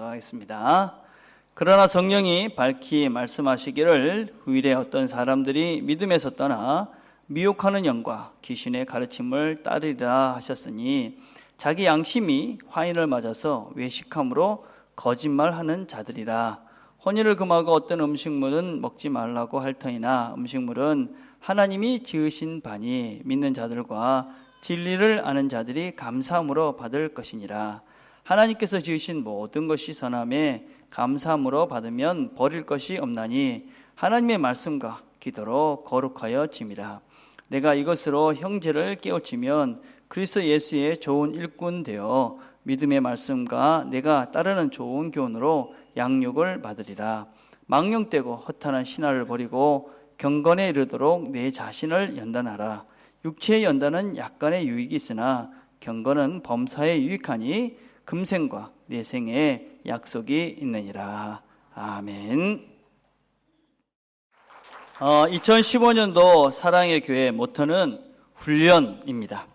묵상하겠습니다. 그러나 성령이 밝히 말씀하시기를 후일에 어떤 사람들이 믿음에서 떠나 미혹하는 영과 귀신의 가르침을 따르리라 하셨으니 자기 양심이 화인을 맞아서 외식함으로 거짓말하는 자들이라. 혼인을 금하고 어떤 음식물은 먹지 말라고 할 터이나 음식물은 하나님이 지으신 바니 믿는 자들과 진리를 아는 자들이 감사함으로 받을 것이니라. 하나님께서 지으신 모든 것이 선함에 감사함으로 받으면 버릴 것이 없나니 하나님의 말씀과 기도로 거룩하여 짐이라. 내가 이것으로 형제를 깨우치면 그리스도 예수의 좋은 일꾼 되어 믿음의 말씀과 내가 따르는 좋은 교훈으로 양육을 받으리라. 망령되고 허탄한 신화를 버리고 경건에 이르도록 내 자신을 연단하라. 육체의 연단은 약간의 유익이 있으나 경건은 범사에 유익하니 금생과 내생에 약속이 있느니라. 아멘. 2015년도 사랑의 교회 모토는 훈련입니다.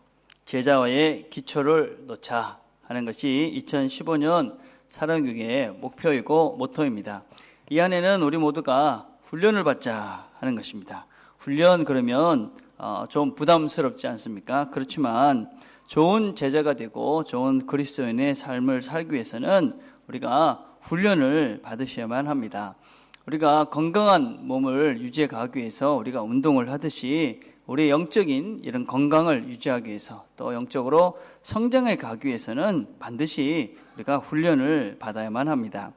제자와의 기초를 놓자 하는 것이 2015년 사랑교회의 목표이고 모토입니다. 이 안에는 우리 모두가 훈련을 받자 하는 것입니다. 훈련 그러면 좀 부담스럽지 않습니까? 그렇지만 좋은 제자가 되고 좋은 그리스도인의 삶을 살기 위해서는 우리가 훈련을 받으셔야만 합니다. 우리가 건강한 몸을 유지해 가기 위해서 우리가 운동을 하듯이 우리의 영적인 이런 건강을 유지하기 위해서 또 영적으로 성장해 가기 위해서는 반드시 우리가 훈련을 받아야만 합니다.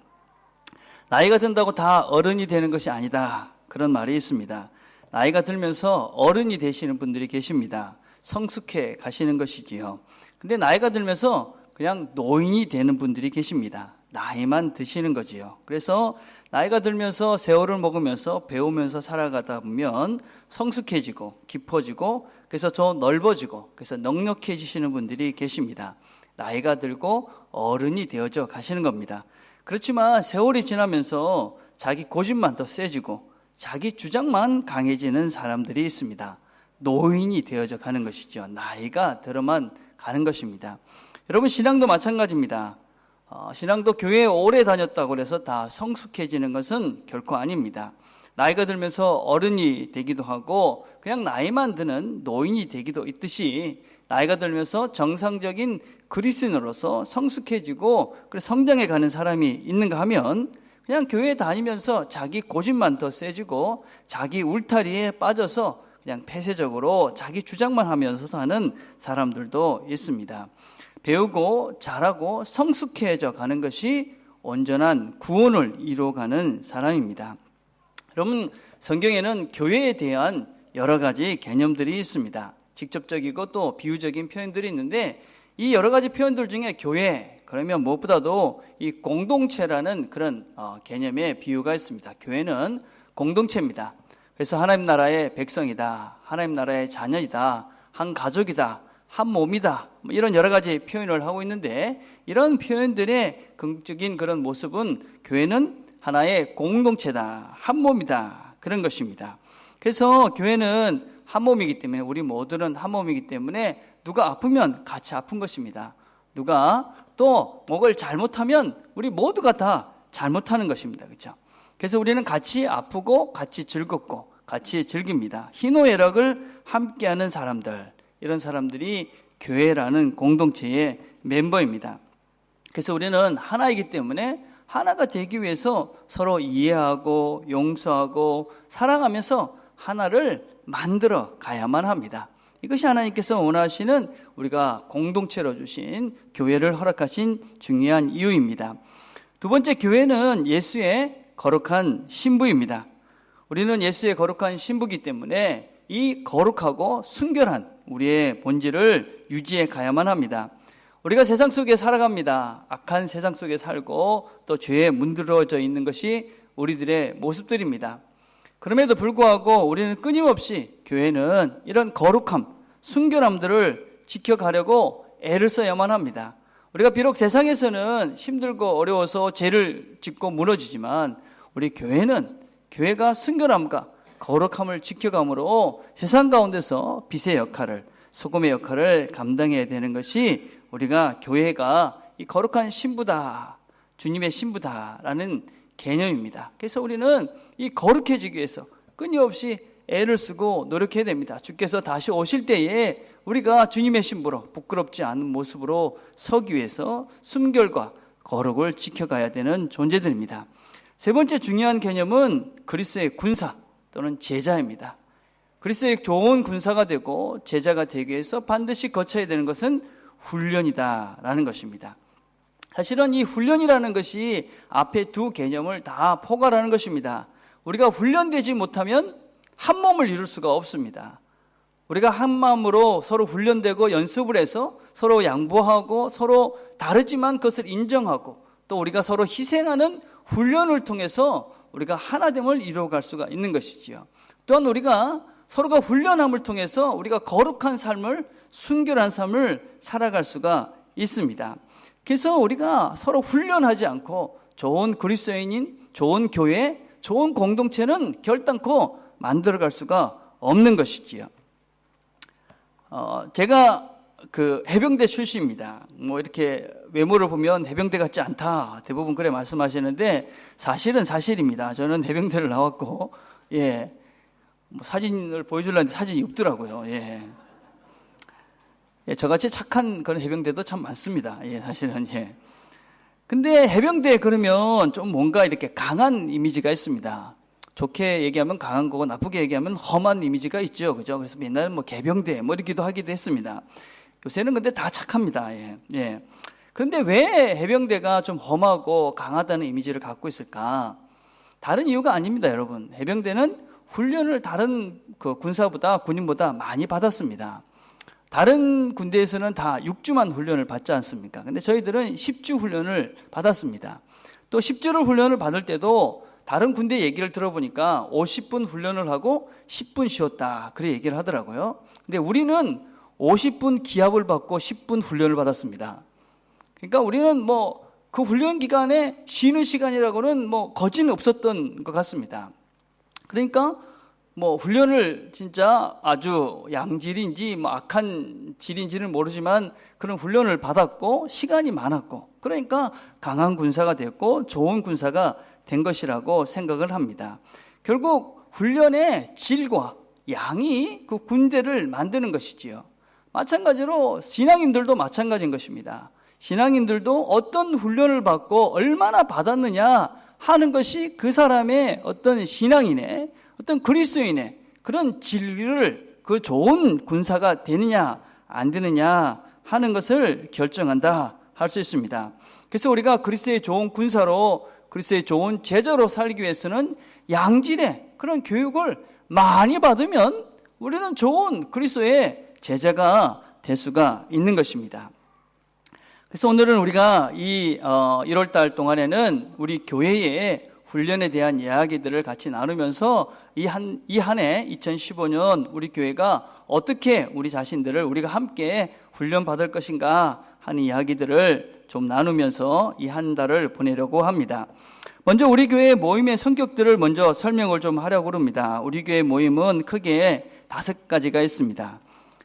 나이가 든다고 다 어른이 되는 것이 아니다. 그런 말이 있습니다. 나이가 들면서 어른이 되시는 분들이 계십니다. 성숙해 가시는 것이지요. 근데 나이가 들면서 그냥 노인이 되는 분들이 계십니다. 나이만 드시는 거지요. 그래서 나이가 들면서 세월을 먹으면서 배우면서 살아가다 보면 성숙해지고 깊어지고 그래서 더 넓어지고 그래서 넉넉해지시는 분들이 계십니다. 나이가 들고 어른이 되어져 가시는 겁니다. 그렇지만 세월이 지나면서 자기 고집만 더 세지고 자기 주장만 강해지는 사람들이 있습니다. 노인이 되어져 가는 것이죠. 나이가 들어만 가는 것입니다. 여러분 신앙도 마찬가지입니다. 신앙도 교회에 오래 다녔다고 해서 다 성숙해지는 것은 결코 아닙니다. 나이가 들면서 어른이 되기도 하고 그냥 나이만 드는 노인이 되기도 있듯이 나이가 들면서 정상적인 그리스도인으로서 성숙해지고 성장해 가는 사람이 있는가 하면 그냥 교회에 다니면서 자기 고집만 더 세지고 자기 울타리에 빠져서 그냥 폐쇄적으로 자기 주장만 하면서 사는 사람들도 있습니다. 배우고 잘하고 성숙해져 가는 것이 온전한 구원을 이루어가는 사람입니다. 여러분 성경에는 교회에 대한 여러 가지 개념들이 있습니다. 직접적이고 또 비유적인 표현들이 있는데 이 여러 가지 표현들 중에 교회 그러면 무엇보다도 이 공동체라는 그런 개념의 비유가 있습니다. 교회는 공동체입니다. 그래서 하나님 나라의 백성이다, 하나님 나라의 자녀이다, 한 가족이다, 한 몸이다, 이런 여러 가지 표현을 하고 있는데 이런 표현들의 긍정적인 그런 모습은 교회는 하나의 공동체다, 한 몸이다, 그런 것입니다. 그래서 교회는 한 몸이기 때문에 우리 모두는 한 몸이기 때문에 누가 아프면 같이 아픈 것입니다. 누가 또 뭐를 잘못하면 우리 모두가 다 잘못하는 것입니다. 그렇죠? 그래서 우리는 같이 아프고 같이 즐겁고 같이 즐깁니다. 희노애락을 함께하는 사람들, 이런 사람들이 교회라는 공동체의 멤버입니다. 그래서 우리는 하나이기 때문에 하나가 되기 위해서 서로 이해하고 용서하고 사랑하면서 하나를 만들어 가야만 합니다. 이것이 하나님께서 원하시는 우리가 공동체로 주신 교회를 허락하신 중요한 이유입니다. 두 번째, 교회는 예수의 거룩한 신부입니다. 우리는 예수의 거룩한 신부이기 때문에 이 거룩하고 순결한 우리의 본질을 유지해 가야만 합니다. 우리가 세상 속에 살아갑니다. 악한 세상 속에 살고 또 죄에 문드러져 있는 것이 우리들의 모습들입니다. 그럼에도 불구하고 우리는 끊임없이 교회는 이런 거룩함, 순결함들을 지켜가려고 애를 써야만 합니다. 우리가 비록 세상에서는 힘들고 어려워서 죄를 짓고 무너지지만 우리 교회가 순결함과 거룩함을 지켜감으로 세상 가운데서 빛의 역할을, 소금의 역할을 감당해야 되는 것이 우리가 교회가 이 거룩한 신부다, 주님의 신부다라는 개념입니다. 그래서 우리는 이 거룩해지기 위해서 끊임없이 애를 쓰고 노력해야 됩니다. 주께서 다시 오실 때에 우리가 주님의 신부로 부끄럽지 않은 모습으로 서기 위해서 순결과 거룩을 지켜가야 되는 존재들입니다. 세 번째 중요한 개념은 그리스도의 군사 또는 제자입니다. 그리스도의 좋은 군사가 되고 제자가 되기 위해서 반드시 거쳐야 되는 것은 훈련이다라는 것입니다. 사실은 이 훈련이라는 것이 앞에 두 개념을 다 포괄하는 것입니다. 우리가 훈련되지 못하면 한 몸을 이룰 수가 없습니다. 우리가 한 마음으로 서로 훈련되고 연습을 해서 서로 양보하고 서로 다르지만 그것을 인정하고 또 우리가 서로 희생하는 훈련을 통해서 우리가 하나됨을 이루어갈 수가 있는 것이지요. 또한 우리가 서로가 훈련함을 통해서 우리가 거룩한 삶을, 순결한 삶을 살아갈 수가 있습니다. 그래서 우리가 서로 훈련하지 않고 좋은 그리스도인인, 좋은 교회, 좋은 공동체는 결단코 만들어갈 수가 없는 것이지요. 제가 그 해병대 출신입니다. 뭐 이렇게 외모를 보면 해병대 같지 않다. 대부분 그래 말씀하시는데 사실은 사실입니다. 저는 해병대를 나왔고, 뭐 사진을 보여주려는데 사진이 없더라고요. 저같이 착한 그런 해병대도 참 많습니다. 사실은. 근데 해병대 그러면 좀 뭔가 이렇게 강한 이미지가 있습니다. 좋게 얘기하면 강한 거고 나쁘게 얘기하면 험한 이미지가 있죠. 그죠? 그래서 옛날에 뭐 개병대 뭐 이렇게도 하기도 했습니다. 요새는 근데 다 착합니다. 그런데 왜 해병대가 좀 험하고 강하다는 이미지를 갖고 있을까? 다른 이유가 아닙니다, 여러분. 해병대는 훈련을 다른 그 군사보다, 군인보다 많이 받았습니다. 다른 군대에서는 다 6주만 훈련을 받지 않습니까? 근데 저희들은 10주 훈련을 받았습니다. 또 10주를 훈련을 받을 때도 다른 군대 얘기를 들어보니까 50분 훈련을 하고 10분 쉬었다. 그래 얘기를 하더라고요. 근데 우리는 50분 기합을 받고 10분 훈련을 받았습니다. 그러니까 우리는 뭐 그 훈련 기간에 쉬는 시간이라고는 뭐 거진 없었던 것 같습니다. 그러니까 뭐 훈련을 진짜 아주 양질인지 뭐 악한 질인지는 모르지만 그런 훈련을 받았고 시간이 많았고 그러니까 강한 군사가 됐고 좋은 군사가 된 것이라고 생각을 합니다. 결국 훈련의 질과 양이 그 군대를 만드는 것이지요. 마찬가지로 신앙인들도 마찬가지인 것입니다. 신앙인들도 어떤 훈련을 받고 얼마나 받았느냐 하는 것이 그 사람의 어떤 신앙인의 어떤 그리스도인의 그런 진리를 그 좋은 군사가 되느냐 안 되느냐 하는 것을 결정한다 할 수 있습니다. 그래서 우리가 그리스도의 좋은 군사로 그리스도의 좋은 제자로 살기 위해서는 양질의 그런 교육을 많이 받으면 우리는 좋은 그리스도의 제자가 될 수가 있는 것입니다. 그래서 오늘은 우리가 이 1월 달 동안에는 우리 교회의 훈련에 대한 이야기들을 같이 나누면서 이 한 해 2015년 우리 교회가 어떻게 우리 자신들을 우리가 함께 훈련 받을 것인가 하는 이야기들을 좀 나누면서 이 한 달을 보내려고 합니다. 먼저 우리 교회 모임의 성격들을 먼저 설명을 좀 하려고 합니다. 우리 교회 모임은 크게 5가지가 있습니다.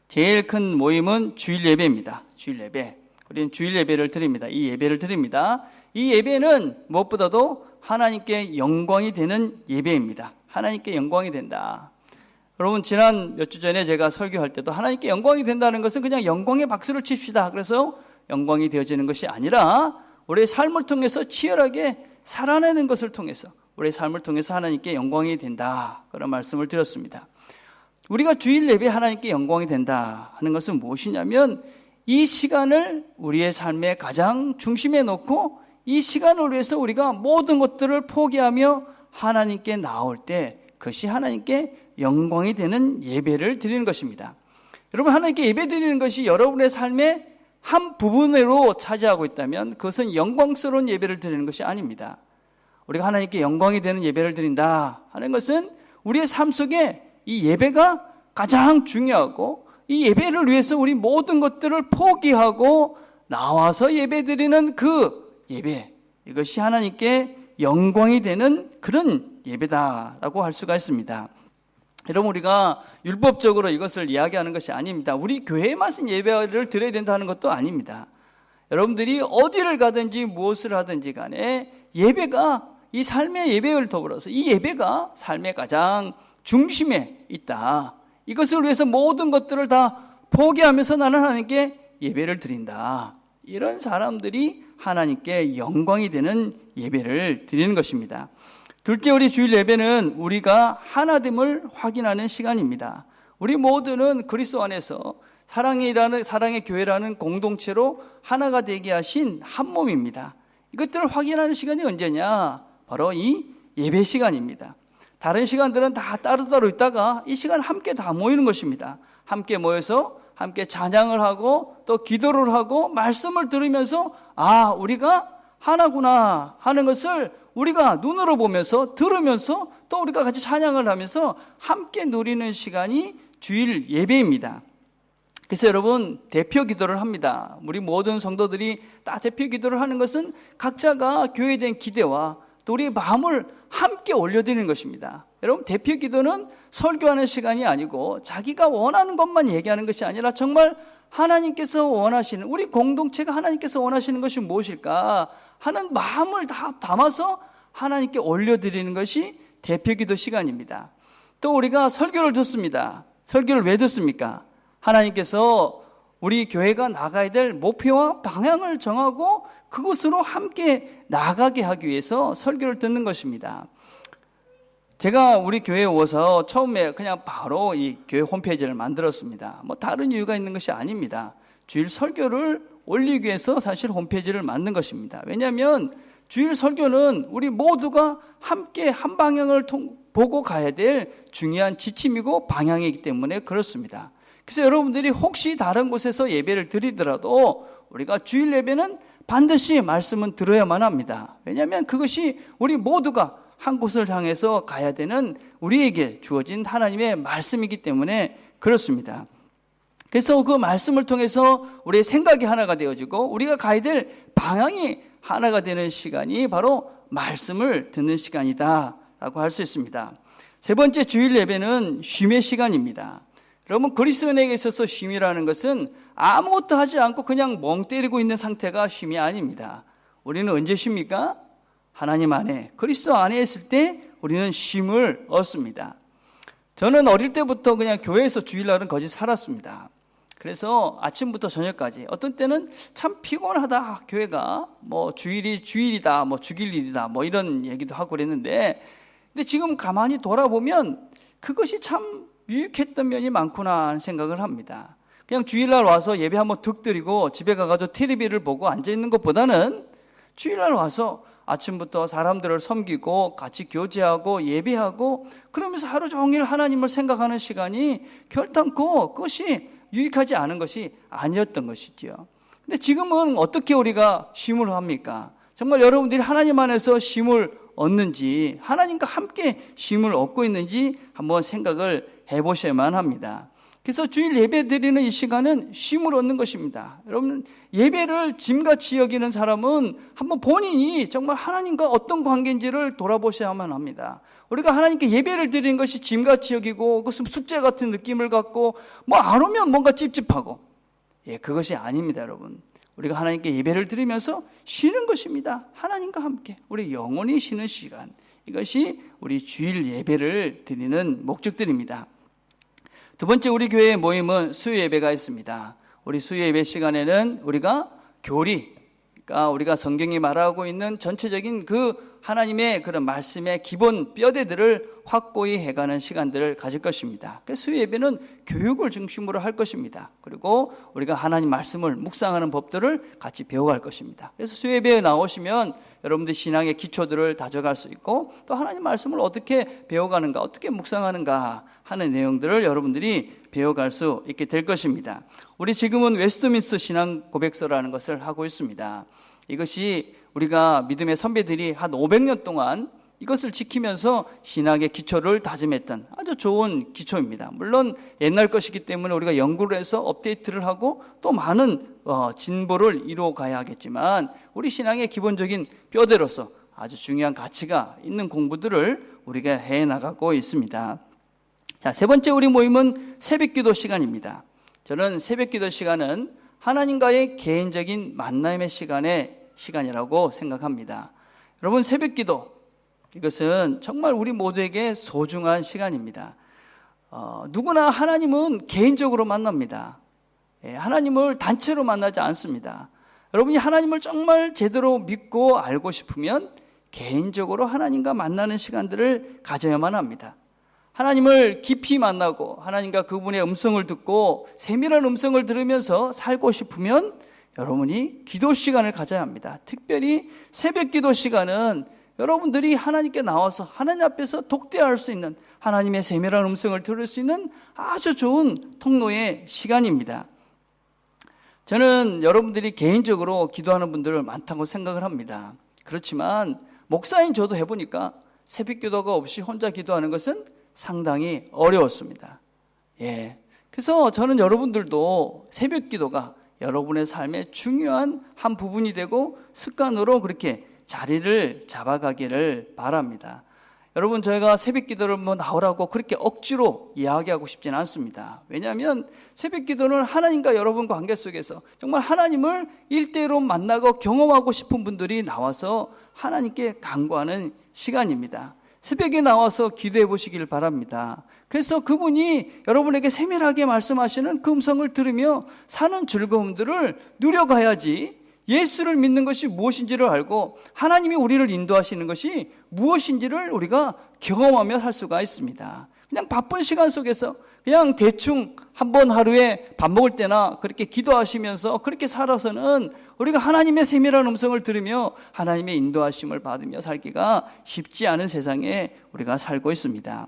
제일 큰 모임은 주일 예배입니다. 주일 예배. 우리는 주일 예배를 드립니다. 이 예배를 드립니다. 이 예배는 무엇보다도 하나님께 영광이 되는 예배입니다. 하나님께 영광이 된다. 여러분 지난 몇 주 전에 제가 설교할 때도 하나님께 영광이 된다는 것은 그냥 영광의 박수를 칩시다. 그래서 영광이 되어지는 것이 아니라 우리의 삶을 통해서 치열하게 살아내는 것을 통해서 우리의 삶을 통해서 하나님께 영광이 된다. 그런 말씀을 드렸습니다. 우리가 주일 예배 하나님께 영광이 된다 하는 것은 무엇이냐면 이 시간을 우리의 삶의 가장 중심에 놓고 이 시간을 위해서 우리가 모든 것들을 포기하며 하나님께 나올 때 그것이 하나님께 영광이 되는 예배를 드리는 것입니다. 여러분 하나님께 예배 드리는 것이 여러분의 삶의 한 부분으로 차지하고 있다면 그것은 영광스러운 예배를 드리는 것이 아닙니다. 우리가 하나님께 영광이 되는 예배를 드린다 하는 것은 우리의 삶 속에 이 예배가 가장 중요하고 이 예배를 위해서 우리 모든 것들을 포기하고 나와서 예배드리는 그 예배, 이것이 하나님께 영광이 되는 그런 예배다라고 할 수가 있습니다. 여러분 우리가 율법적으로 이것을 이야기하는 것이 아닙니다. 우리 교회에만 예배를 드려야 된다는 것도 아닙니다. 여러분들이 어디를 가든지 무엇을 하든지 간에 예배가 이 삶의 예배를 더불어서 이 예배가 삶의 가장 중심에 있다. 이것을 위해서 모든 것들을 다 포기하면서 나는 하나님께 예배를 드린다. 이런 사람들이 하나님께 영광이 되는 예배를 드리는 것입니다. 둘째, 우리 주일 예배는 우리가 하나됨을 확인하는 시간입니다. 우리 모두는 그리스도 안에서 사랑의 교회라는 공동체로 하나가 되게 하신 한 몸입니다. 이것들을 확인하는 시간이 언제냐? 바로 이 예배 시간입니다. 다른 시간들은 다 따로따로 있다가 이 시간 함께 다 모이는 것입니다. 함께 모여서 함께 찬양을 하고 또 기도를 하고 말씀을 들으면서 우리가 하나구나 하는 것을 우리가 눈으로 보면서 들으면서 또 우리가 같이 찬양을 하면서 함께 누리는 시간이 주일 예배입니다. 그래서 여러분, 대표 기도를 합니다. 우리 모든 성도들이 다 대표 기도를 하는 것은 각자가 교회에 대한 기대와 또 우리의 마음을 함께 올려드리는 것입니다. 여러분, 대표 기도는 설교하는 시간이 아니고 자기가 원하는 것만 얘기하는 것이 아니라 정말 하나님께서 원하시는, 우리 공동체가 하나님께서 원하시는 것이 무엇일까 하는 마음을 다 담아서 하나님께 올려드리는 것이 대표 기도 시간입니다. 또 우리가 설교를 듣습니다. 설교를 왜 듣습니까? 하나님께서 우리 교회가 나가야 될 목표와 방향을 정하고 그곳으로 함께 나가게 하기 위해서 설교를 듣는 것입니다. 제가 우리 교회에 와서 처음에 그냥 바로 이 교회 홈페이지를 만들었습니다. 다른 이유가 있는 것이 아닙니다. 주일 설교를 올리기 위해서 사실 홈페이지를 만든 것입니다. 왜냐하면 주일 설교는 우리 모두가 함께 한 방향을 보고 가야 될 중요한 지침이고 방향이기 때문에 그렇습니다. 그래서 여러분들이 혹시 다른 곳에서 예배를 드리더라도 우리가 주일 예배는 반드시 말씀은 들어야만 합니다. 왜냐하면 그것이 우리 모두가 한 곳을 향해서 가야 되는 우리에게 주어진 하나님의 말씀이기 때문에 그렇습니다. 그래서 그 말씀을 통해서 우리의 생각이 하나가 되어지고 우리가 가야 될 방향이 하나가 되는 시간이 바로 말씀을 듣는 시간이다 라고 할 수 있습니다. 세 번째, 주일 예배는 쉼의 시간입니다. 여러분, 그리스도인에게 있어서 쉼이라는 것은 아무것도 하지 않고 그냥 멍 때리고 있는 상태가 쉼이 아닙니다. 우리는 언제 쉽니까? 하나님 안에, 그리스도 안에 있을 때 우리는 쉼을 얻습니다. 저는 어릴 때부터 그냥 교회에서 주일날은 거의 살았습니다. 그래서 아침부터 저녁까지 어떤 때는 참 피곤하다, 교회가 주일이 주일이다, 죽일 일이다, 이런 얘기도 하고 그랬는데, 근데 지금 가만히 돌아보면 그것이 참 유익했던 면이 많구나 하는 생각을 합니다. 그냥 주일날 와서 예배 한번 득 드리고 집에 가가지고 TV를 보고 앉아있는 것보다는 주일날 와서 아침부터 사람들을 섬기고 같이 교제하고 예배하고 그러면서 하루 종일 하나님을 생각하는 시간이 결단코 그것이 유익하지 않은 것이 아니었던 것이지요. 근데 지금은 어떻게 우리가 쉼을 합니까? 정말 여러분들이 하나님 안에서 쉼을 얻는지, 하나님과 함께 쉼을 얻고 있는지 한번 생각을 해보셔야만 합니다. 그래서 주일 예배 드리는 이 시간은 쉼을 얻는 것입니다. 여러분, 예배를 짐같이 여기는 사람은 한번 본인이 정말 하나님과 어떤 관계인지를 돌아보셔야만 합니다. 우리가 하나님께 예배를 드리는 것이 짐같이 여기고 그것은 숙제 같은 느낌을 갖고 안 오면 뭔가 찝찝하고, 그것이 아닙니다. 여러분, 우리가 하나님께 예배를 드리면서 쉬는 것입니다. 하나님과 함께 우리 영원히 쉬는 시간, 이것이 우리 주일 예배를 드리는 목적들입니다. 두 번째, 우리 교회의 모임은 수요 예배가 있습니다. 우리 수요 예배 시간에는 우리가 교리, 그러니까 우리가 성경이 말하고 있는 전체적인 그 하나님의 그런 말씀의 기본 뼈대들을 확고히 해가는 시간들을 가질 것입니다. 그래서 수요 예배는 교육을 중심으로 할 것입니다. 그리고 우리가 하나님 말씀을 묵상하는 법들을 같이 배워갈 것입니다. 그래서 수요 예배에 나오시면 여러분들 신앙의 기초들을 다져갈 수 있고 또 하나님 말씀을 어떻게 배워가는가, 어떻게 묵상하는가 하는 내용들을 여러분들이 배워갈 수 있게 될 것입니다. 우리 지금은 웨스트민스터 신앙 고백서라는 것을 하고 있습니다. 이것이 우리가 믿음의 선배들이 한 500년 동안 이것을 지키면서 신학의 기초를 다짐했던 아주 좋은 기초입니다. 물론 옛날 것이기 때문에 우리가 연구를 해서 업데이트를 하고 또 많은 진보를 이루어 가야 하겠지만 우리 신앙의 기본적인 뼈대로서 아주 중요한 가치가 있는 공부들을 우리가 해나가고 있습니다. 자, 세 번째 우리 모임은 새벽기도 시간입니다. 저는 새벽기도 시간은 하나님과의 개인적인 만남의 시간이라고 생각합니다. 여러분, 새벽기도, 이것은 정말 우리 모두에게 소중한 시간입니다. 누구나 하나님은 개인적으로 만납니다. 하나님을 단체로 만나지 않습니다. 여러분이 하나님을 정말 제대로 믿고 알고 싶으면 개인적으로 하나님과 만나는 시간들을 가져야만 합니다. 하나님을 깊이 만나고 하나님과 그분의 음성을 듣고 세밀한 음성을 들으면서 살고 싶으면 여러분이 기도 시간을 가져야 합니다. 특별히 새벽 기도 시간은 여러분들이 하나님께 나와서 하나님 앞에서 독대할 수 있는, 하나님의 세밀한 음성을 들을 수 있는 아주 좋은 통로의 시간입니다. 저는 여러분들이 개인적으로 기도하는 분들 많다고 생각을 합니다. 그렇지만 목사인 저도 해보니까 새벽 기도가 없이 혼자 기도하는 것은 상당히 어려웠습니다. 그래서 저는 여러분들도 새벽 기도가 여러분의 삶의 중요한 한 부분이 되고 습관으로 그렇게 자리를 잡아가기를 바랍니다. 여러분, 저희가 새벽 기도를 나오라고 그렇게 억지로 이야기하고 싶지는 않습니다. 왜냐하면 새벽 기도는 하나님과 여러분 관계 속에서 정말 하나님을 일대로 만나고 경험하고 싶은 분들이 나와서 하나님께 간구하는 시간입니다. 새벽에 나와서 기도해 보시길 바랍니다. 그래서 그분이 여러분에게 세밀하게 말씀하시는 그 음성을 들으며 사는 즐거움들을 누려가야지, 예수를 믿는 것이 무엇인지를 알고 하나님이 우리를 인도하시는 것이 무엇인지를 우리가 경험하며 살 수가 있습니다. 그냥 바쁜 시간 속에서 그냥 대충 한번 하루에 밥 먹을 때나 그렇게 기도하시면서 그렇게 살아서는 우리가 하나님의 세밀한 음성을 들으며 하나님의 인도하심을 받으며 살기가 쉽지 않은 세상에 우리가 살고 있습니다.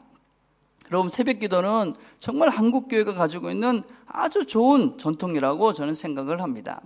여러분, 새벽 기도는 정말 한국 교회가 가지고 있는 아주 좋은 전통이라고 저는 생각을 합니다.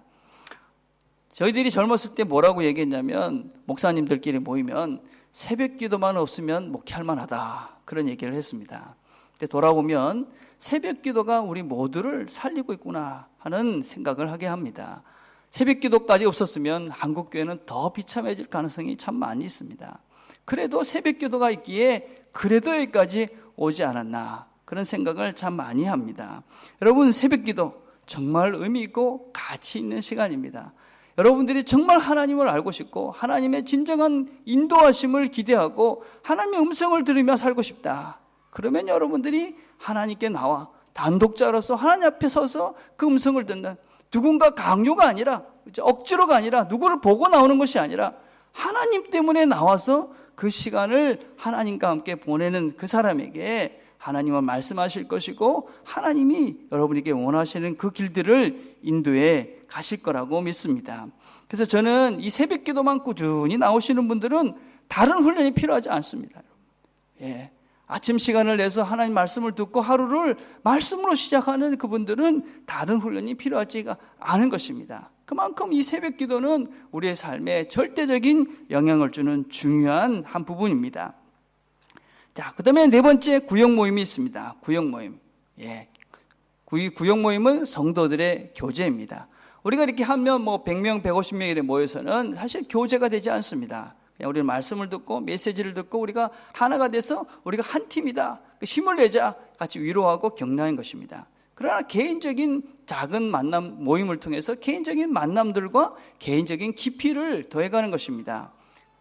저희들이 젊었을 때 뭐라고 얘기했냐면, 목사님들끼리 모이면 새벽 기도만 없으면 목회할 만하다, 그런 얘기를 했습니다. 근데 돌아보면 새벽 기도가 우리 모두를 살리고 있구나 하는 생각을 하게 합니다. 새벽 기도까지 없었으면 한국 교회는 더 비참해질 가능성이 참 많이 있습니다. 그래도 새벽 기도가 있기에 그래도 여기까지 오지 않았나, 그런 생각을 참 많이 합니다. 여러분, 새벽 기도 정말 의미 있고 가치 있는 시간입니다. 여러분들이 정말 하나님을 알고 싶고 하나님의 진정한 인도하심을 기대하고 하나님의 음성을 들으며 살고 싶다, 그러면 여러분들이 하나님께 나와 단독자로서 하나님 앞에 서서 그 음성을 듣는, 누군가 강요가 아니라, 억지로가 아니라, 누구를 보고 나오는 것이 아니라 하나님 때문에 나와서 그 시간을 하나님과 함께 보내는 그 사람에게 하나님은 말씀하실 것이고 하나님이 여러분에게 원하시는 그 길들을 인도해 가실 거라고 믿습니다. 그래서 저는 이 새벽 기도만 꾸준히 나오시는 분들은 다른 훈련이 필요하지 않습니다. 아침 시간을 내서 하나님 말씀을 듣고 하루를 말씀으로 시작하는 그분들은 다른 훈련이 필요하지가 않은 것입니다. 그만큼 이 새벽 기도는 우리의 삶에 절대적인 영향을 주는 중요한 한 부분입니다. 자, 그 다음에 네 번째 구역 모임이 있습니다. 구역 모임. 구역 모임은 성도들의 교제입니다. 우리가 이렇게 하면 100명, 150명 이렇게 모여서는 사실 교제가 되지 않습니다. 그냥 우리는 말씀을 듣고 메시지를 듣고 우리가 하나가 돼서 우리가 한 팀이다, 힘을 내자, 같이 위로하고 격려하는 것입니다. 그러나 개인적인 작은 만남 모임을 통해서 개인적인 만남들과 개인적인 깊이를 더해가는 것입니다.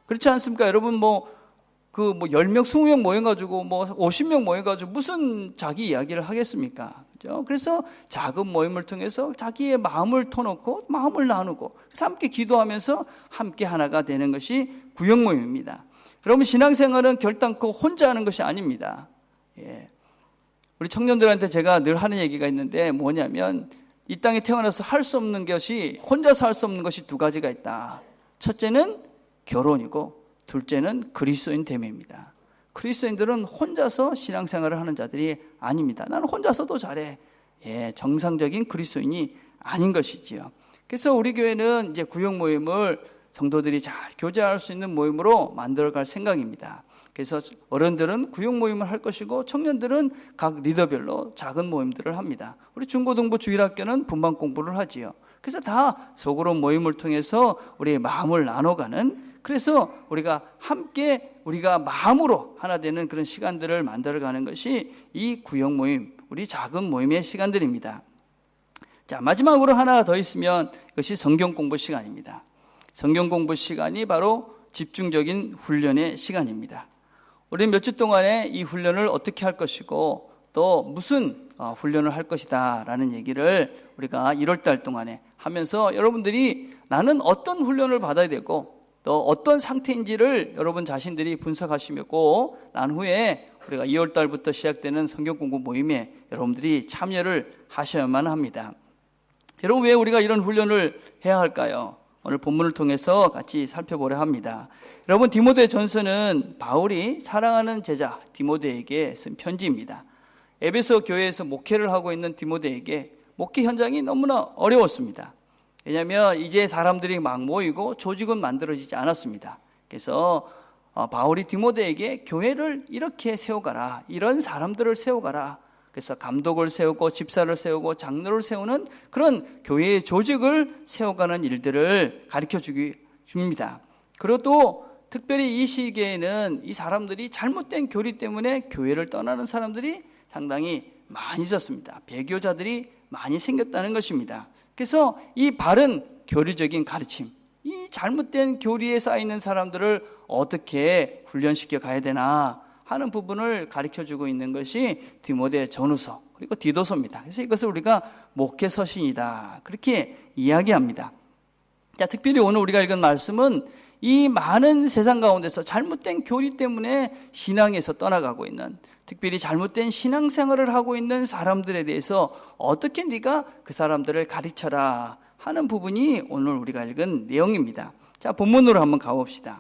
그렇지 않습니까? 여러분, 10명, 20명 모여가지고 50명 모여가지고 무슨 자기 이야기를 하겠습니까? 그죠? 그래서 작은 모임을 통해서 자기의 마음을 터놓고 마음을 나누고 그래서 함께 기도하면서 함께 하나가 되는 것이 구역 모임입니다. 여러분, 신앙생활은 결단코 혼자 하는 것이 아닙니다. 우리 청년들한테 제가 늘 하는 얘기가 있는데 뭐냐면, 이 땅에 태어나서 할 수 없는 것이, 혼자서 할 수 없는 것이 두 가지가 있다. 첫째는 결혼이고 둘째는 그리스도인 됨입니다. 그리스도인들은 혼자서 신앙생활을 하는 자들이 아닙니다. 나는 혼자서도 잘해. 정상적인 그리스도인이 아닌 것이지요. 그래서 우리 교회는 이제 구역 모임을 성도들이 잘 교제할 수 있는 모임으로 만들어갈 생각입니다. 그래서 어른들은 구역 모임을 할 것이고 청년들은 각 리더별로 작은 모임들을 합니다. 우리 중고등부 주일학교는 분반 공부를 하지요. 그래서 다 소그룹 모임을 통해서 우리의 마음을 나눠가는, 그래서 우리가 함께 우리가 마음으로 하나 되는 그런 시간들을 만들어가는 것이 이 구역 모임, 우리 작은 모임의 시간들입니다. 자, 마지막으로 하나 더 있으면 이것이 성경 공부 시간입니다. 성경 공부 시간이 바로 집중적인 훈련의 시간입니다. 우리는 몇 주 동안에 이 훈련을 어떻게 할 것이고 또 무슨 훈련을 할 것이다 라는 얘기를 우리가 1월 달 동안에 하면서 여러분들이 나는 어떤 훈련을 받아야 되고 또 어떤 상태인지를 여러분 자신들이 분석하시고 난 후에 우리가 2월 달부터 시작되는 성경 공부 모임에 여러분들이 참여를 하셔야만 합니다. 여러분, 왜 우리가 이런 훈련을 해야 할까요? 오늘 본문을 통해서 같이 살펴보려 합니다. 여러분, 디모데 전서는 바울이 사랑하는 제자 디모데에게 쓴 편지입니다. 에베소 교회에서 목회를 하고 있는 디모데에게 목회 현장이 너무나 어려웠습니다. 왜냐하면 이제 사람들이 막 모이고 조직은 만들어지지 않았습니다. 그래서 바울이 디모데에게 교회를 이렇게 세워가라, 이런 사람들을 세워가라. 그래서 감독을 세우고 집사를 세우고 장로를 세우는 그런 교회의 조직을 세워가는 일들을 가르쳐 줍니다. 그리고 또 특별히 이 시기에는 이 사람들이 잘못된 교리 때문에 교회를 떠나는 사람들이 상당히 많이 있었습니다. 배교자들이 많이 생겼다는 것입니다. 그래서 이 바른 교리적인 가르침, 이 잘못된 교리에 쌓이는 사람들을 어떻게 훈련시켜 가야 되나 하는 부분을 가르쳐주고 있는 것이 디모데 전후서 그리고 디도서입니다. 그래서 이것을 우리가 목회서신이다 그렇게 이야기합니다. 자, 특별히 오늘 우리가 읽은 말씀은 이 많은 세상 가운데서 잘못된 교리 때문에 신앙에서 떠나가고 있는, 특별히 잘못된 신앙생활을 하고 있는 사람들에 대해서 어떻게 네가 그 사람들을 가르쳐라 하는 부분이 오늘 우리가 읽은 내용입니다. 자, 본문으로 한번 가봅시다.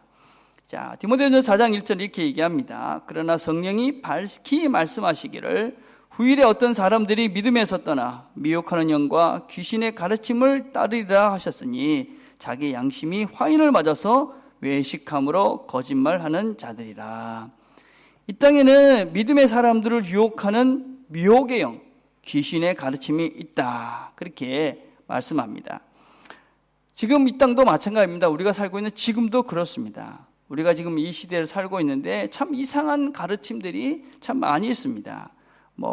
자, 디모데전서 4장 1절 이렇게 얘기합니다. 그러나 성령이 밝히 말씀하시기를 후일에 어떤 사람들이 믿음에서 떠나 미혹하는 영과 귀신의 가르침을 따르리라 하셨으니 자기 양심이 화인을 맞아서 외식함으로 거짓말하는 자들이라. 이 땅에는 믿음의 사람들을 유혹하는 미혹의 영, 귀신의 가르침이 있다 그렇게 말씀합니다. 지금 이 땅도 마찬가지입니다. 우리가 살고 있는 지금도 그렇습니다. 우리가 지금 이 시대를 살고 있는데 참 이상한 가르침들이 참 많이 있습니다.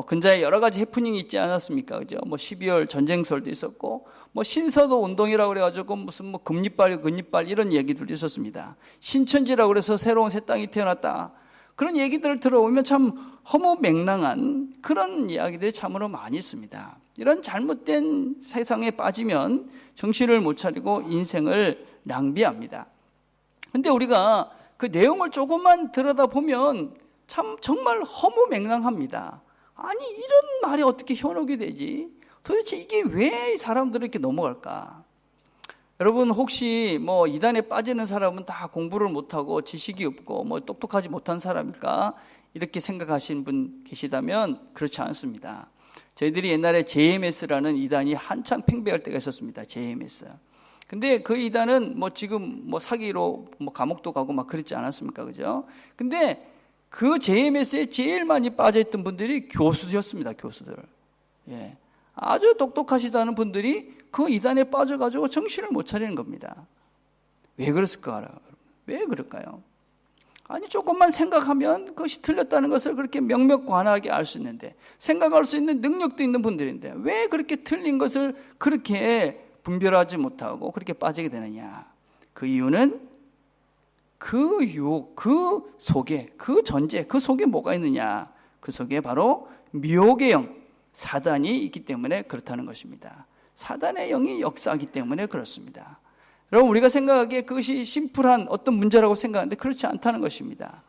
근자에 여러 가지 해프닝이 있지 않았습니까? 그죠? 12월 전쟁설도 있었고, 신서도 운동이라고 그래가지고 무슨 금리빨, 근리빨 이런 얘기들도 있었습니다. 신천지라고 그래서 새로운 새 땅이 태어났다. 그런 얘기들을 들어보면 참 허무맹랑한 그런 이야기들이 참으로 많이 있습니다. 이런 잘못된 세상에 빠지면 정신을 못 차리고 인생을 낭비합니다. 근데 우리가 그 내용을 조금만 들여다보면 참 정말 허무맹랑합니다. 아니, 이런 말이 어떻게 현혹이 되지? 도대체 이게 왜 사람들을 이렇게 넘어갈까? 여러분, 혹시 이단에 빠지는 사람은 다 공부를 못하고 지식이 없고 똑똑하지 못한 사람일까? 이렇게 생각하시는 분 계시다면 그렇지 않습니다. 저희들이 옛날에 JMS라는 이단이 한참 팽배할 때가 있었습니다. JMS. 근데 그 이단은 지금 사기로 감옥도 가고 막 그랬지 않았습니까? 그죠? 근데 그 JMS에 제일 많이 빠져있던 분들이 교수였습니다. 교수들. 예. 아주 똑똑하시다는 분들이 그 이단에 빠져가지고 정신을 못 차리는 겁니다. 왜 그랬을까요? 왜 그럴까요? 아니, 조금만 생각하면 그것이 틀렸다는 것을 그렇게 명명관하게 알 수 있는데, 생각할 수 있는 능력도 있는 분들인데 왜 그렇게 틀린 것을 그렇게 분별하지 못하고 그렇게 빠지게 되느냐? 그 이유는 그 유혹, 그 속에, 그 전제, 그 속에 뭐가 있느냐? 그 속에 바로 미혹의 영, 사단이 있기 때문에 그렇다는 것입니다. 사단의 영이 역사하기 때문에 그렇습니다. 여러분, 우리가 생각하기에 그것이 심플한 어떤 문제라고 생각하는데 그렇지 않다는 것입니다.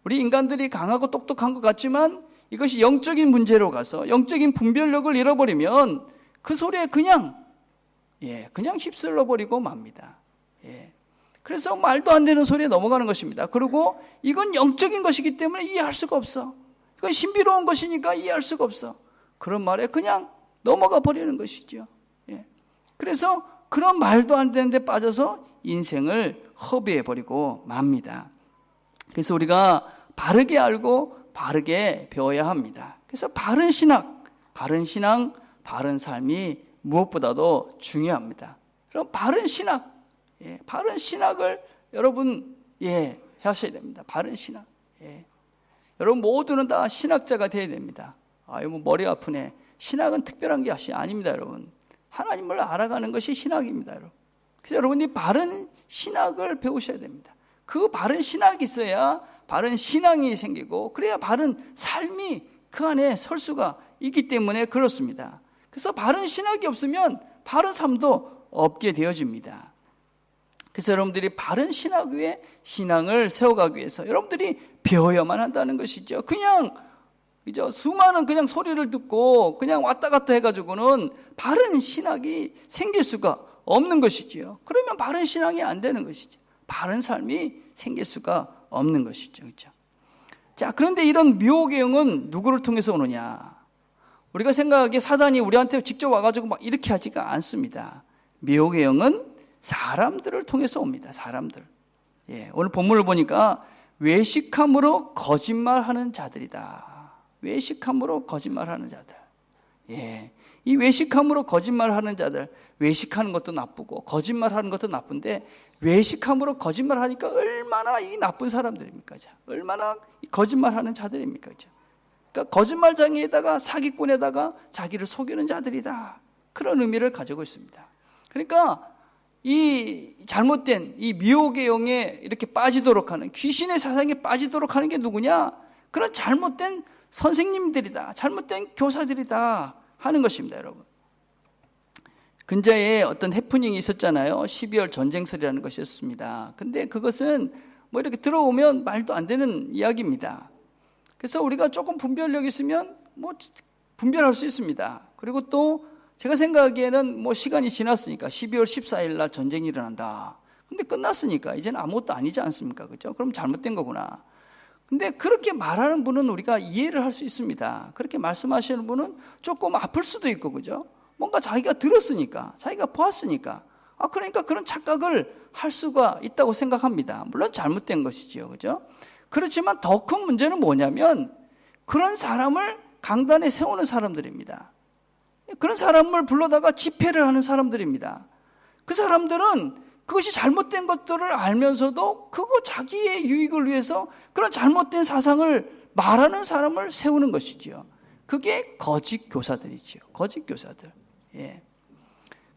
우리 인간들이 강하고 똑똑한 것 같지만 이것이 영적인 문제로 가서 영적인 분별력을 잃어버리면 그 소리에 그냥 휩쓸려 버리고 맙니다. 그래서 말도 안 되는 소리에 넘어가는 것입니다. 그리고 이건 영적인 것이기 때문에 이해할 수가 없어. 이건 신비로운 것이니까 이해할 수가 없어. 그런 말에 그냥 넘어가 버리는 것이죠. 그래서 그런 말도 안 되는 데 빠져서 인생을 허비해 버리고 맙니다. 그래서 우리가 바르게 알고 바르게 배워야 합니다. 그래서 바른 신앙, 바른 삶이 무엇보다도 중요합니다. 그럼 바른 신학, 바른 신학을 여러분 하셔야 됩니다. 바른 신학. 여러분 모두는 다 신학자가 되어야 됩니다. 머리 아프네. 신학은 특별한 게 아닙니다, 여러분. 하나님을 알아가는 것이 신학입니다, 여러분. 그래서 여러분이 바른 신학을 배우셔야 됩니다. 그 바른 신학이 있어야 바른 신앙이 생기고, 그래야 바른 삶이 그 안에 설 수가 있기 때문에 그렇습니다. 그래서 바른 신학이 없으면 바른 삶도 없게 되어집니다. 그래서 여러분들이 바른 신학 위에 신앙을 세워가기 위해서 여러분들이 배워야만 한다는 것이죠. 그냥 수많은 그냥 소리를 듣고 그냥 왔다 갔다 해가지고는 바른 신학이 생길 수가 없는 것이지요. 그러면 바른 신앙이 안 되는 것이죠. 바른 삶이 생길 수가 없는 것이죠. 그렇죠? 자, 그런데 이런 미혹의 영은 누구를 통해서 오느냐? 우리가 생각하기에 사단이 우리한테 직접 와가지고 막 이렇게 하지가 않습니다. 미혹의 영은 사람들을 통해서 옵니다. 사람들. 예, 오늘 본문을 보니까 외식함으로 거짓말하는 자들이다. 외식함으로 거짓말하는 자들. 예, 이 외식함으로 거짓말하는 자들. 외식하는 것도 나쁘고 거짓말하는 것도 나쁜데 외식함으로 거짓말하니까 얼마나 이 나쁜 사람들입니까? 얼마나 거짓말하는 자들입니까? 그러니까 거짓말쟁이에다가 사기꾼에다가 자기를 속이는 자들이다. 그런 의미를 가지고 있습니다. 그러니까 이 잘못된 이 미혹의 영에 이렇게 빠지도록 하는, 귀신의 사상에 빠지도록 하는 게 누구냐? 그런 잘못된 선생님들이다. 잘못된 교사들이다 하는 것입니다, 여러분. 근자에 어떤 해프닝이 있었잖아요. 12월 전쟁설이라는 것이었습니다. 근데 그것은 뭐 이렇게 들어오면 말도 안 되는 이야기입니다. 그래서 우리가 조금 분별력이 있으면 뭐 분별할 수 있습니다. 그리고 또 제가 생각하기에는 뭐 시간이 지났으니까 12월 14일 날 전쟁이 일어난다. 근데 끝났으니까 이제는 아무것도 아니지 않습니까? 그죠? 그럼 잘못된 거구나. 근데 그렇게 말하는 분은 우리가 이해를 할 수 있습니다. 그렇게 말씀하시는 분은 조금 아플 수도 있고, 그죠? 뭔가 자기가 들었으니까, 자기가 보았으니까, 그러니까 그런 착각을 할 수가 있다고 생각합니다. 물론 잘못된 것이지요, 그죠? 그렇지만 더 큰 문제는 뭐냐면 그런 사람을 강단에 세우는 사람들입니다. 그런 사람을 불러다가 집회를 하는 사람들입니다. 그 사람들은 그것이 잘못된 것들을 알면서도 그거 자기의 유익을 위해서 그런 잘못된 사상을 말하는 사람을 세우는 것이지요. 그게 거짓 교사들이지요. 거짓 교사들. 예.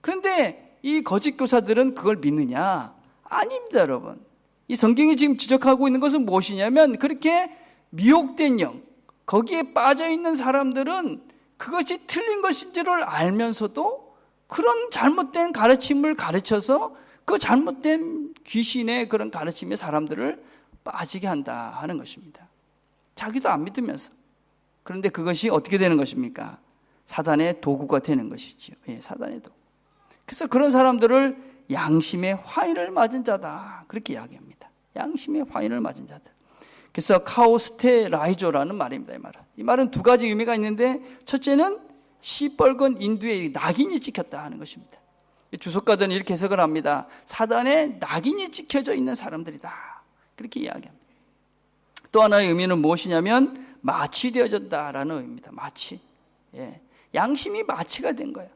그런데 이 거짓 교사들은 그걸 믿느냐? 아닙니다, 여러분. 이 성경이 지금 지적하고 있는 것은 무엇이냐면 그렇게 미혹된 영, 거기에 빠져 있는 사람들은 그것이 틀린 것인지를 알면서도 그런 잘못된 가르침을 가르쳐서 그 잘못된 귀신의 그런 가르침에 사람들을 빠지게 한다 하는 것입니다. 자기도 안 믿으면서. 그런데 그것이 어떻게 되는 것입니까? 사단의 도구가 되는 것이죠. 예, 사단의 도구. 그래서 그런 사람들을 양심의 화인을 맞은 자다. 그렇게 이야기합니다. 양심의 화인을 맞은 자들. 그래서 카오스테라이조라는 말입니다. 이 말은 두 가지 의미가 있는데 첫째는 시뻘건 인두에 낙인이 찍혔다 하는 것입니다. 주석가들은 이렇게 해석을 합니다. 사단에 낙인이 찍혀져 있는 사람들이다. 그렇게 이야기합니다. 또 하나의 의미는 무엇이냐면 마취되어졌다라는 의미입니다. 마취. 예. 양심이 마취가 된 거예요.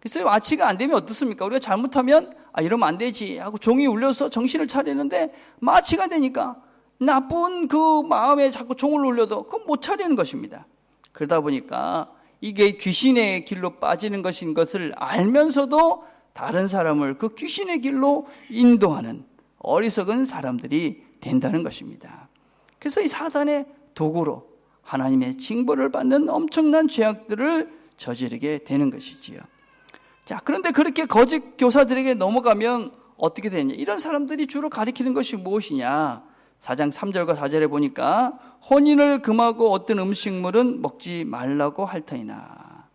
그래서 마취가 안 되면 어떻습니까? 우리가 잘못하면 이러면 안 되지 하고 종이 울려서 정신을 차리는데 마취가 되니까 나쁜 그 마음에 자꾸 종을 울려도 그건 못 차리는 것입니다. 그러다 보니까 이게 귀신의 길로 빠지는 것인 것을 알면서도 다른 사람을 그 귀신의 길로 인도하는 어리석은 사람들이 된다는 것입니다. 그래서 이 사단의 도구로 하나님의 징벌을 받는 엄청난 죄악들을 저지르게 되는 것이지요. 자, 그런데 그렇게 거짓 교사들에게 넘어가면 어떻게 되냐? 이런 사람들이 주로 가리키는 것이 무엇이냐? 4장 3절과 4절에 보니까 혼인을 금하고 어떤 음식물은 먹지 말라고 할 터이나.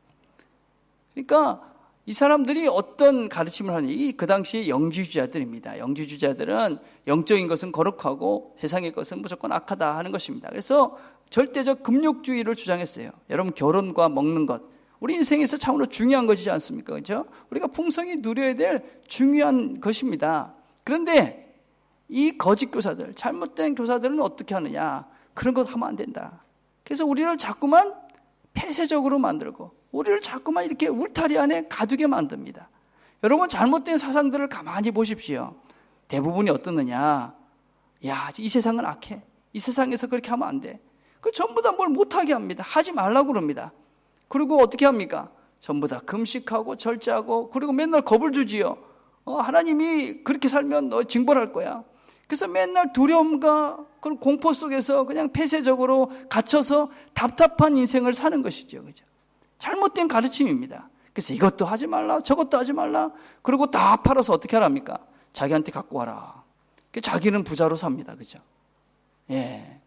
그러니까 이 사람들이 어떤 가르침을 하니 그 당시에 영지주자들입니다. 영지주자들은 영적인 것은 거룩하고 세상의 것은 무조건 악하다 하는 것입니다. 그래서 절대적 금욕주의를 주장했어요. 여러분 결혼과 먹는 것 우리 인생에서 참으로 중요한 것이지 않습니까? 그렇죠? 우리가 풍성히 누려야 될 중요한 것입니다. 그런데 이 거짓 교사들, 잘못된 교사들은 어떻게 하느냐? 그런 것 하면 안 된다. 그래서 우리를 자꾸만 폐쇄적으로 만들고 우리를 자꾸만 이렇게 울타리 안에 가두게 만듭니다. 여러분 잘못된 사상들을 가만히 보십시오. 대부분이 어떻느냐? 야, 이 세상은 악해. 이 세상에서 그렇게 하면 안 돼. 그 전부 다 뭘 못하게 합니다. 하지 말라고 그럽니다. 그리고 어떻게 합니까? 전부 다 금식하고 절제하고 그리고 맨날 겁을 주지요. 하나님이 그렇게 살면 너 징벌할 거야. 그래서 맨날 두려움과 그런 공포 속에서 그냥 폐쇄적으로 갇혀서 답답한 인생을 사는 것이죠. 그죠? 잘못된 가르침입니다. 그래서 이것도 하지 말라, 저것도 하지 말라. 그리고 다 팔아서 어떻게 하랍니까? 자기한테 갖고 와라. 자기는 부자로 삽니다. 그죠? 예.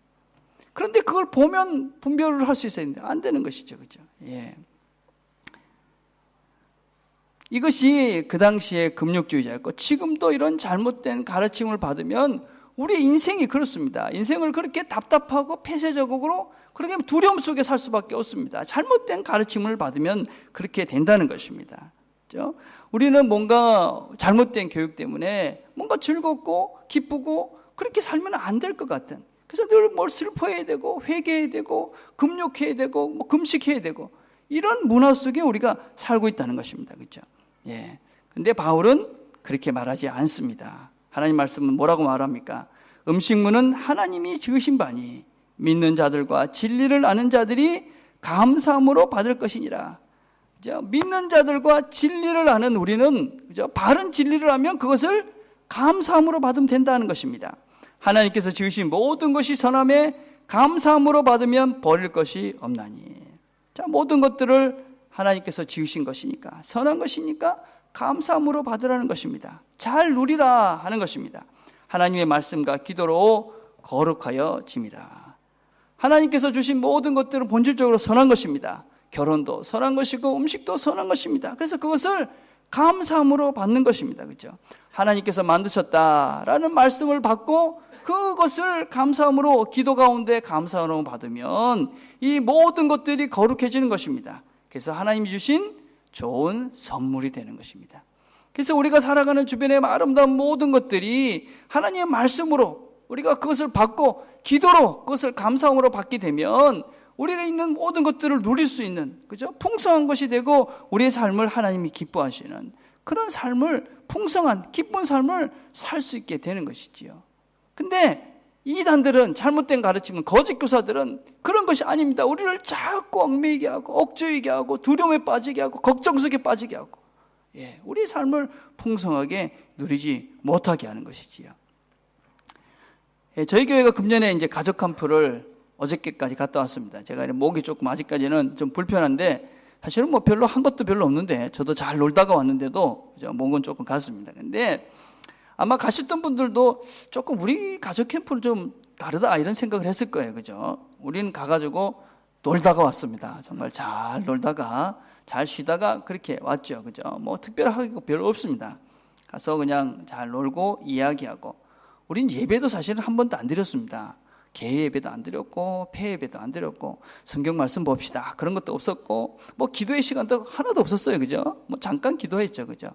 그런데 그걸 보면 분별을 할 수 있어야 되는데 안 되는 것이죠. 그죠? 예. 이것이 그 당시에 금욕주의자였고 지금도 이런 잘못된 가르침을 받으면 우리 인생이 그렇습니다. 인생을 그렇게 답답하고 폐쇄적으로 그렇게 두려움 속에 살 수밖에 없습니다. 잘못된 가르침을 받으면 그렇게 된다는 것입니다. 그렇죠? 우리는 뭔가 잘못된 교육 때문에 뭔가 즐겁고 기쁘고 그렇게 살면 안 될 것 같은, 그래서 늘 뭘 슬퍼해야 되고 회개해야 되고 금욕해야 되고 뭐 금식해야 되고 이런 문화 속에 우리가 살고 있다는 것입니다. 그렇죠? 예. 근데 바울은 그렇게 말하지 않습니다. 하나님 말씀은 뭐라고 말합니까? 음식물은 하나님이 지으신 바니 믿는 자들과 진리를 아는 자들이 감사함으로 받을 것이니라. 그죠? 믿는 자들과 진리를 아는 우리는, 그죠? 바른 진리를 하면 그것을 감사함으로 받으면 된다는 것입니다. 하나님께서 지으신 모든 것이 선함에 감사함으로 받으면 버릴 것이 없나니. 자, 모든 것들을 하나님께서 지으신 것이니까, 선한 것이니까 감사함으로 받으라는 것입니다. 잘 누리라 하는 것입니다. 하나님의 말씀과 기도로 거룩하여 짐이라. 하나님께서 주신 모든 것들은 본질적으로 선한 것입니다. 결혼도 선한 것이고 음식도 선한 것입니다. 그래서 그것을 감사함으로 받는 것입니다. 그렇죠? 하나님께서 만드셨다라는 말씀을 받고 그것을 감사함으로 기도 가운데 감사함으로 받으면 이 모든 것들이 거룩해지는 것입니다. 그래서 하나님이 주신 좋은 선물이 되는 것입니다. 그래서 우리가 살아가는 주변의 아름다운 모든 것들이 하나님의 말씀으로 우리가 그것을 받고 기도로 그것을 감사함으로 받게 되면 우리가 있는 모든 것들을 누릴 수 있는, 그죠? 풍성한 것이 되고 우리의 삶을 하나님이 기뻐하시는 그런 삶을, 풍성한 기쁜 삶을 살 수 있게 되는 것이지요. 근데 이단들은, 잘못된 가르침은, 거짓 교사들은 그런 것이 아닙니다. 우리를 자꾸 얽매이게 하고 억제이게 하고 두려움에 빠지게 하고 걱정 속에 빠지게 하고, 예, 우리의 삶을 풍성하게 누리지 못하게 하는 것이지요. 예, 저희 교회가 금년에 이제 가족 캠프를 어저께까지 갔다 왔습니다. 제가 목이 조금 아직까지는 좀 불편한데 사실은 뭐 별로 한 것도 별로 없는데 저도 잘 놀다가 왔는데도 목은 조금 갔습니다. 근데 아마 가셨던 분들도 조금 우리 가족 캠프는 좀 다르다 이런 생각을 했을 거예요. 그죠? 우리는 가가지고 놀다가 왔습니다. 정말 잘 놀다가 잘 쉬다가 그렇게 왔죠. 그죠? 뭐 특별하게 별로 없습니다. 가서 그냥 잘 놀고 이야기하고, 우린 예배도 사실은 한 번도 안 드렸습니다. 개회 예배도 안 드렸고 폐 예배도 안 드렸고 성경 말씀 봅시다 그런 것도 없었고 뭐 기도의 시간도 하나도 없었어요. 그죠? 뭐 잠깐 기도했죠. 그죠?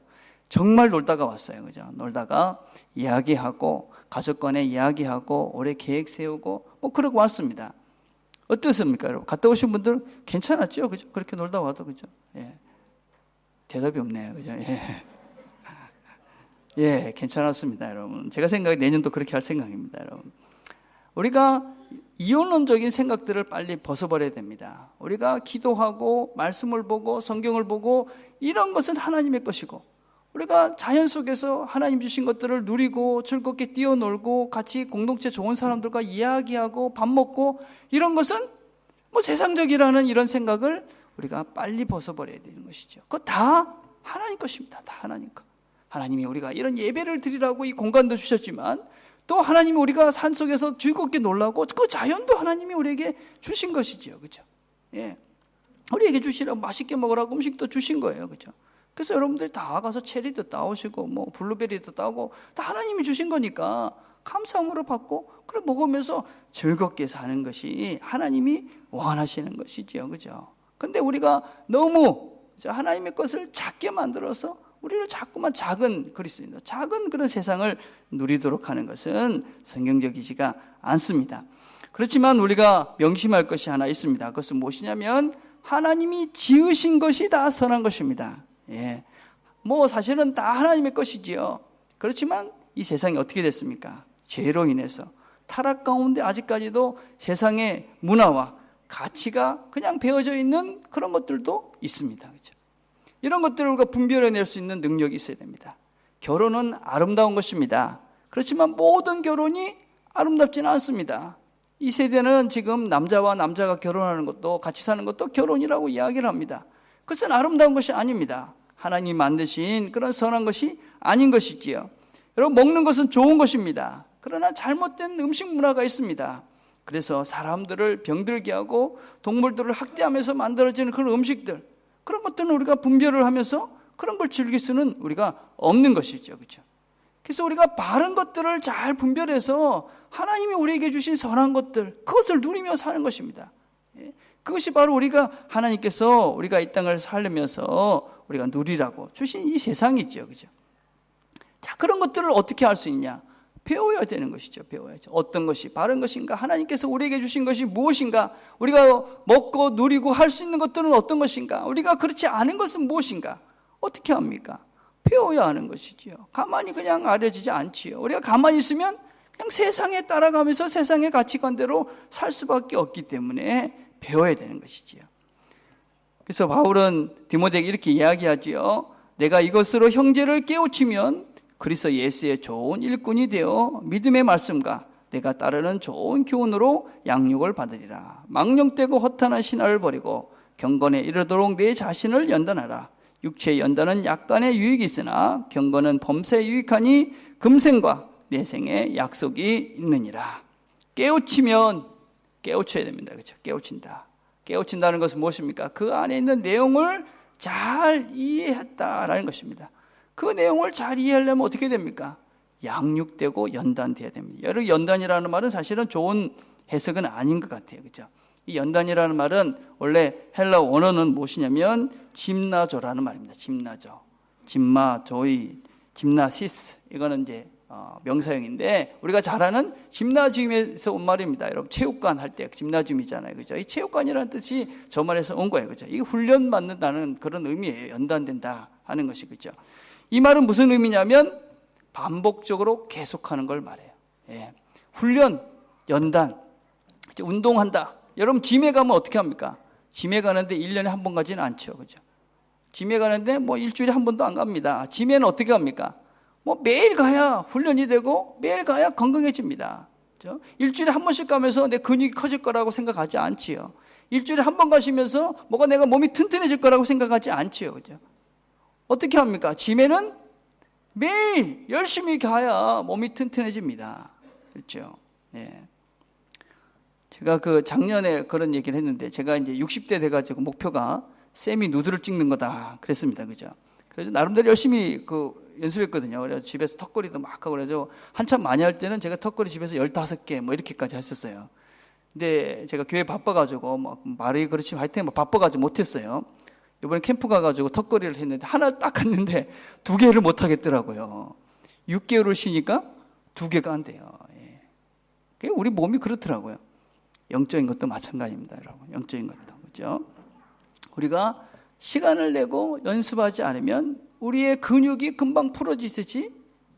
정말 놀다가 왔어요. 그죠? 놀다가 이야기하고 가족 간에 이야기하고 올해 계획 세우고 뭐 그러고 왔습니다. 어떻습니까, 여러분? 갔다 오신 분들 괜찮았죠? 그죠? 그렇게 놀다 와도. 그죠? 예. 대답이 없네요. 그죠? 예. 예, 괜찮았습니다, 여러분. 제가 생각에 내년도 그렇게 할 생각입니다, 여러분. 우리가 이혼론적인 생각들을 빨리 벗어버려야 됩니다. 우리가 기도하고 말씀을 보고 성경을 보고 이런 것은 하나님의 것이고, 우리가 자연 속에서 하나님 주신 것들을 누리고 즐겁게 뛰어놀고 같이 공동체 좋은 사람들과 이야기하고 밥 먹고 이런 것은 뭐 세상적이라는 이런 생각을 우리가 빨리 벗어버려야 되는 것이죠. 그거 다 하나님 것입니다. 다 하나님 것. 하나님이 우리가 이런 예배를 드리라고 이 공간도 주셨지만 또 하나님이 우리가 산속에서 즐겁게 놀라고 그 자연도 하나님이 우리에게 주신 것이지요. 그죠? 예. 우리에게 주시라고 맛있게 먹으라고 음식도 주신 거예요. 그죠? 그래서 여러분들이 다 가서 체리도 따오시고 뭐 블루베리도 따고 다 하나님이 주신 거니까 감사함으로 받고 그래 먹으면서 즐겁게 사는 것이 하나님이 원하시는 것이지요. 그죠? 근데 우리가 너무 하나님의 것을 작게 만들어서 우리를 자꾸만 작은 그리스도인들, 작은 그런 세상을 누리도록 하는 것은 성경적이지가 않습니다. 그렇지만 우리가 명심할 것이 하나 있습니다. 그것은 무엇이냐면 하나님이 지으신 것이 다 선한 것입니다. 예. 뭐 사실은 다 하나님의 것이지요. 그렇지만 이 세상이 어떻게 됐습니까? 죄로 인해서 타락 가운데 아직까지도 세상의 문화와 가치가 그냥 배어져 있는 그런 것들도 있습니다. 그렇죠? 이런 것들을 우리가 분별해낼 수 있는 능력이 있어야 됩니다. 결혼은 아름다운 것입니다. 그렇지만 모든 결혼이 아름답지는 않습니다. 이 세대는 지금 남자와 남자가 결혼하는 것도, 같이 사는 것도 결혼이라고 이야기를 합니다. 그것은 아름다운 것이 아닙니다. 하나님 만드신 그런 선한 것이 아닌 것이지요. 여러분, 먹는 것은 좋은 것입니다. 그러나 잘못된 음식 문화가 있습니다. 그래서 사람들을 병들게 하고 동물들을 학대하면서 만들어지는 그런 음식들, 그런 것들은 우리가 분별을 하면서 그런 걸 즐길 수는 우리가 없는 것이죠. 그렇죠? 그래서 우리가 바른 것들을 잘 분별해서 하나님이 우리에게 주신 선한 것들, 그것을 누리며 사는 것입니다. 그것이 바로 우리가 하나님께서 우리가 이 땅을 살면서 우리가 누리라고 주신 이 세상이죠. 그죠? 자, 그런 것들을 어떻게 할 수 있냐? 배워야 되는 것이죠. 배워야죠. 어떤 것이 바른 것인가? 하나님께서 우리에게 주신 것이 무엇인가? 우리가 먹고 누리고 할 수 있는 것들은 어떤 것인가? 우리가 그렇지 않은 것은 무엇인가? 어떻게 합니까? 배워야 하는 것이지요. 가만히 그냥 아려지지 않지요. 우리가 가만히 있으면 그냥 세상에 따라가면서 세상의 가치관대로 살 수밖에 없기 때문에 배워야 되는 것이지요. 그래서 바울은 디모데에게 이렇게 이야기하지요. 내가 이것으로 형제를 깨우치면 그리스도 예수의 좋은 일꾼이 되어 믿음의 말씀과 내가 따르는 좋은 교훈으로 양육을 받으리라. 망령되고 허탄한 신화를 버리고 경건에 이르도록 내 자신을 연단하라. 육체의 연단은 약간의 유익이 있으나 경건은 범사에 유익하니 금생과 내생에 약속이 있느니라. 깨우치면 깨우쳐야 됩니다. 그렇죠? 깨우친다. 깨우친다는 것은 무엇입니까? 그 안에 있는 내용을 잘 이해했다라는 것입니다. 그 내용을 잘 이해하려면 어떻게 됩니까? 양육되고 연단돼야 됩니다. 여러분, 연단이라는 말은 사실은 좋은 해석은 아닌 것 같아요. 그렇죠? 이 연단이라는 말은 원래 헬라 원어는 무엇이냐면 짐나조라는 말입니다. 짐나조, 짐마조이, 짐나시스, 이거는 이제 명사형인데 우리가 잘 아는 짐나지움에서 온 말입니다. 여러분, 체육관 할 때 짐나지움이잖아요. 그죠? 이 체육관이라는 뜻이 저 말에서 온 거예요. 그죠? 이게 훈련받는다는 그런 의미예요. 연단된다 하는 것이. 그죠? 이 말은 무슨 의미냐면 반복적으로 계속하는 걸 말해요. 예. 훈련, 연단, 운동한다. 여러분, 짐에 가면 어떻게 합니까? 짐에 가는데 1년에 한 번 가지는 않죠. 그죠? 짐에 가는데 뭐 일주일에 한 번도 안 갑니다. 짐에는 어떻게 합니까? 뭐 매일 가야 훈련이 되고 매일 가야 건강해집니다. 그죠? 일주일에 한 번씩 가면서 내 근육이 커질 거라고 생각하지 않지요. 일주일에 한 번 가시면서 뭐가 내가 몸이 튼튼해질 거라고 생각하지 않지요. 그죠? 어떻게 합니까? 짐에는 매일 열심히 가야 몸이 튼튼해집니다. 그렇죠? 네. 제가 작년에 그런 얘기를 했는데, 제가 이제 60대 돼가지고 목표가 세미 누드를 찍는 거다 그랬습니다. 그죠? 그래서 나름대로 열심히 연습했거든요. 그래서 집에서 턱걸이도 막 하고, 그래서 한참 많이 할 때는 제가 턱걸이 집에서 15개 뭐 이렇게까지 했었어요. 근데 제가 교회 바빠가지고 말이 그렇지 하여튼 바빠가지고 못했어요. 이번에 캠프 가가지고 턱걸이를 했는데 하나 딱 했는데 2개를 못 하겠더라고요. 6개월을 쉬니까 2개가 안 돼요. 예. 우리 몸이 그렇더라고요. 영적인 것도 마찬가지입니다, 여러분. 영적인 것도. 그죠? 우리가 시간을 내고 연습하지 않으면 우리의 근육이 금방 풀어지듯이,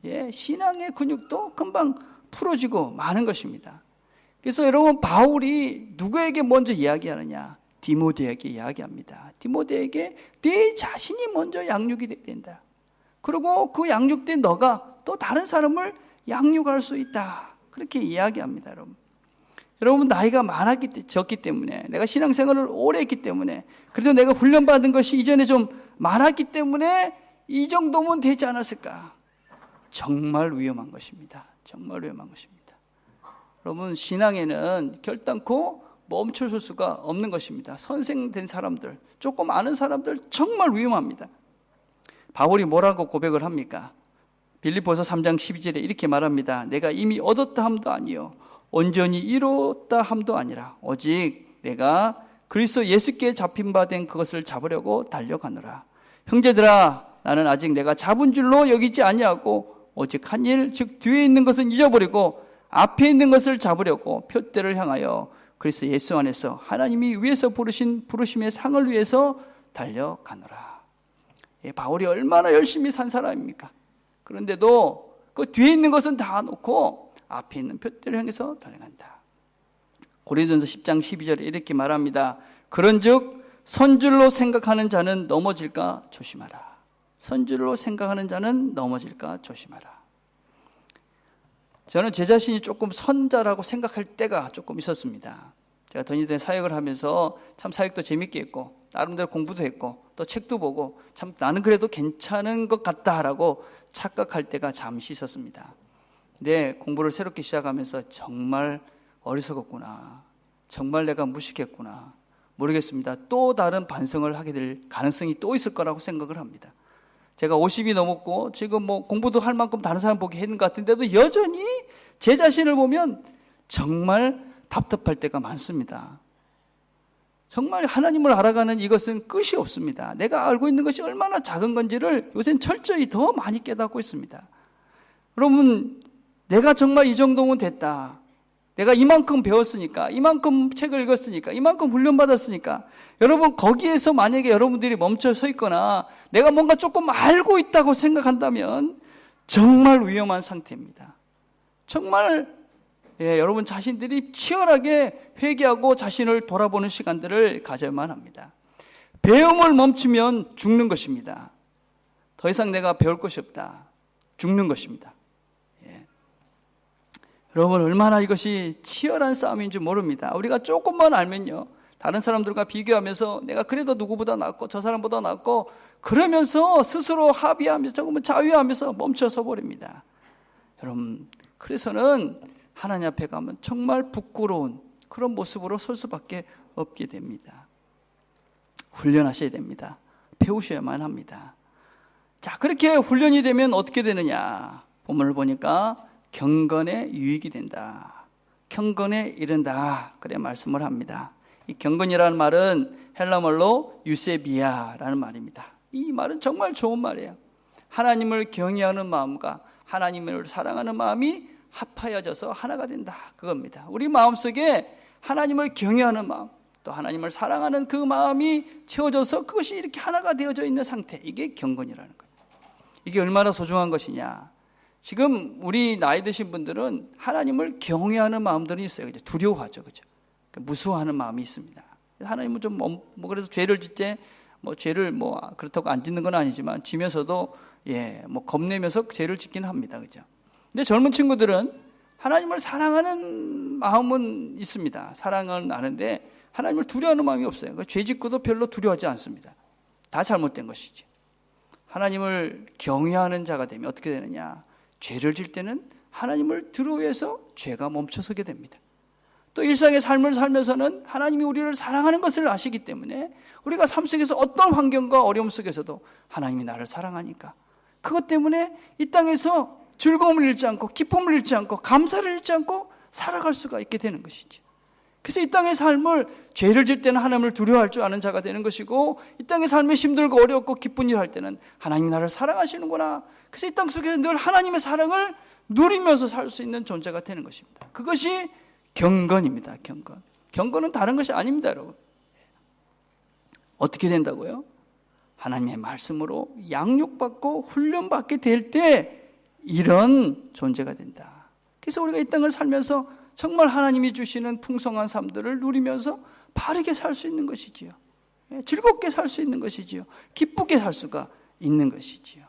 예, 신앙의 근육도 금방 풀어지고 마는 것입니다. 그래서 여러분, 바울이 누구에게 먼저 이야기하느냐? 디모데에게 이야기합니다. 디모데에게 네 자신이 먼저 양육이 돼야 된다. 그리고 그 양육된 너가 또 다른 사람을 양육할 수 있다. 그렇게 이야기합니다, 여러분. 여러분, 나이가 적기 때문에, 내가 신앙생활을 오래 했기 때문에, 그래도 내가 훈련받은 것이 이전에 좀 많았기 때문에 이 정도면 되지 않았을까? 정말 위험한 것입니다. 정말 위험한 것입니다. 여러분, 신앙에는 결단코 멈춰설 수가 없는 것입니다. 선생된 사람들, 조금 아는 사람들 정말 위험합니다. 바울이 뭐라고 고백을 합니까? 빌립보서 3장 12절에 이렇게 말합니다. 내가 이미 얻었다 함도 아니요 온전히 이뤘다 함도 아니라 오직 내가 그리스도 예수께 잡힌 바 된 그것을 잡으려고 달려가노라. 형제들아, 나는 아직 내가 잡은 줄로 여기지 아니하고 오직 한 일, 즉 뒤에 있는 것은 잊어버리고 앞에 있는 것을 잡으려고 표대를 향하여 그리스도 예수 안에서 하나님이 위에서 부르신 부르심의 상을 위해서 달려가노라. 예, 바울이 얼마나 열심히 산 사람입니까? 그런데도 그 뒤에 있는 것은 다 놓고 앞에 있는 표대를 향해서 달려간다. 고린도전서 10장 12절에 이렇게 말합니다. 그런즉 선줄로 생각하는 자는 넘어질까 조심하라. 선줄로 생각하는 자는 넘어질까 조심하라. 저는 제 자신이 조금 선자라고 생각할 때가 조금 있었습니다. 제가 던지던 사역을 하면서 참 사역도 재밌게 했고 나름대로 공부도 했고 또 책도 보고 참 나는 그래도 괜찮은 것 같다라고 착각할 때가 잠시 있었습니다. 근데 공부를 새롭게 시작하면서 정말 어리석었구나, 정말 내가 무식했구나, 모르겠습니다. 또 다른 반성을 하게 될 가능성이 또 있을 거라고 생각을 합니다. 제가 50이 넘었고 지금 뭐 공부도 할 만큼 다른 사람 보기 했는 것 같은데도 여전히 제 자신을 보면 정말 답답할 때가 많습니다. 정말 하나님을 알아가는 이것은 끝이 없습니다. 내가 알고 있는 것이 얼마나 작은 건지를 요새는 철저히 더 많이 깨닫고 있습니다. 여러분, 내가 정말 이 정도면 됐다, 내가 이만큼 배웠으니까, 이만큼 책을 읽었으니까, 이만큼 훈련받았으니까, 여러분 거기에서 만약에 여러분들이 멈춰 서 있거나 내가 뭔가 조금 알고 있다고 생각한다면 정말 위험한 상태입니다. 정말 여러분 자신들이 치열하게 회개하고 자신을 돌아보는 시간들을 가져야만 합니다. 배움을 멈추면 죽는 것입니다. 더 이상 내가 배울 것이 없다, 죽는 것입니다. 여러분 얼마나 이것이 치열한 싸움인지 모릅니다. 우리가 조금만 알면요, 다른 사람들과 비교하면서 내가 그래도 누구보다 낫고 저 사람보다 낫고 그러면서 스스로 합의하면서 조금은 자유하면서 멈춰서 버립니다. 여러분, 그래서는 하나님 앞에 가면 정말 부끄러운 그런 모습으로 설 수밖에 없게 됩니다. 훈련하셔야 됩니다. 배우셔야만 합니다. 자, 그렇게 훈련이 되면 어떻게 되느냐? 본문을 보니까 경건에 유익이 된다, 경건에 이른다, 그래 말씀을 합니다. 이 경건이라는 말은 헬라말로 유세비아라는 말입니다. 이 말은 정말 좋은 말이에요. 하나님을 경외하는 마음과 하나님을 사랑하는 마음이 합하여져서 하나가 된다, 그겁니다. 우리 마음속에 하나님을 경외하는 마음, 또 하나님을 사랑하는 그 마음이 채워져서 그것이 이렇게 하나가 되어져 있는 상태, 이게 경건이라는 거예요. 이게 얼마나 소중한 것이냐. 지금 우리 나이 드신 분들은 하나님을 경외하는 마음들이 있어요. 그죠? 두려워하죠. 그죠? 무서워하는 마음이 있습니다. 하나님은 좀 뭐 그래서 죄를 짓재 뭐 죄를 뭐 그렇다고 안 짓는 건 아니지만 지면서도 뭐 겁내면서 죄를 짓긴 합니다. 그죠? 근데 젊은 친구들은 하나님을 사랑하는 마음은 있습니다. 사랑은 아는데 하나님을 두려워하는 마음이 없어요. 죄 짓고도 별로 두려워하지 않습니다. 다 잘못된 것이지. 하나님을 경외하는 자가 되면 어떻게 되느냐? 죄를 질 때는 하나님을 두려워해서 죄가 멈춰서게 됩니다. 또 일상의 삶을 살면서는 하나님이 우리를 사랑하는 것을 아시기 때문에 우리가 삶 속에서 어떤 환경과 어려움 속에서도 하나님이 나를 사랑하니까 그것 때문에 이 땅에서 즐거움을 잃지 않고 기쁨을 잃지 않고 감사를 잃지 않고 살아갈 수가 있게 되는 것이죠. 그래서 이 땅의 삶을 죄를 질 때는 하나님을 두려워할 줄 아는 자가 되는 것이고, 이 땅의 삶이 힘들고 어렵고 기쁜 일 할 때는 하나님이 나를 사랑하시는구나, 그래서 이 땅 속에서 늘 하나님의 사랑을 누리면서 살 수 있는 존재가 되는 것입니다. 그것이 경건입니다. 경건. 경건은 다른 것이 아닙니다, 여러분. 어떻게 된다고요? 하나님의 말씀으로 양육받고 훈련받게 될 때 이런 존재가 된다. 그래서 우리가 이 땅을 살면서 정말 하나님이 주시는 풍성한 삶들을 누리면서 바르게 살 수 있는 것이지요. 즐겁게 살 수 있는 것이지요. 기쁘게 살 수가 있는 것이지요.